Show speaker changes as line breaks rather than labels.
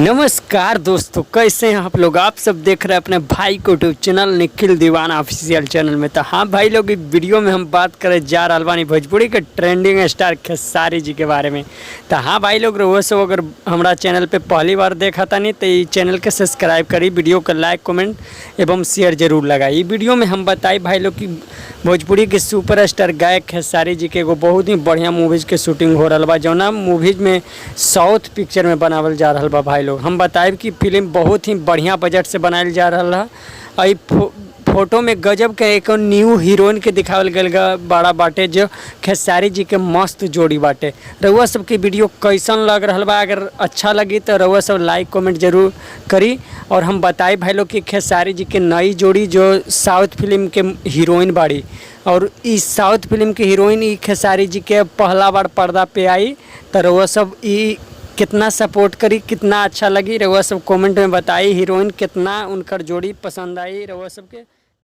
नमस्कार दोस्तों, कैसे हैं आप लोग। आप सब देख रहे हैं अपने भाई को यूट्यूब चैनल निखिल दीवाना ऑफिशियल चैनल में। तो हाँ भाई लोग, इस वीडियो में हम बात करें जा रहल बानी भोजपुरी के ट्रेंडिंग स्टार खेसारी जी के बारे में। तो हाँ भाई लोग, रउआ सब अगर हमारा चैनल पे पहली बार देखा था नहीं तो ये चैनल के सब्सक्राइब करी, वीडियो को लाइक कमेंट एवं शेयर जरूर लगाई। वीडियो में हम बताई भाई लोग कि भोजपुरी के सुपर स्टार गायक खेसारी जी के एगो बहुत ही बढ़िया मूवीज़ के शूटिंग हो रहा बा, जौना मूवीज़ में साउथ पिक्चर में बनावल जा रहा बा। भाई लोग हम बताएब कि फिल्म बहुत ही बढ़िया बजट से बनायल जा रहा है। फोटो में गजब के एक न्यू हीरोइन के दिखावल गया बड़ा बाटे, जो खेसारी जी के मस्त जोड़ी बाटे। रउआ सबके वीडियो कैसन लग रहा बा, अगर अच्छा लगी तो रउआ सब लाइक कमेंट जरूर करी। और हम बताए भाई लोग कि खेसारी जी के नई जोड़ी जो साउथ फिल्म के हीरोइन बाड़ी, और इस साउथ फिल्म के हीरोइन ई खेसारी जी के पहला बार पर्दा पे आई। तो रउआ सब ई कितना सपोर्ट करी, कितना अच्छा लगी, रउआ सब कमेंट में बताई। हीरोइन कितना उनकर जोड़ी पसंद आई रउआ सबके।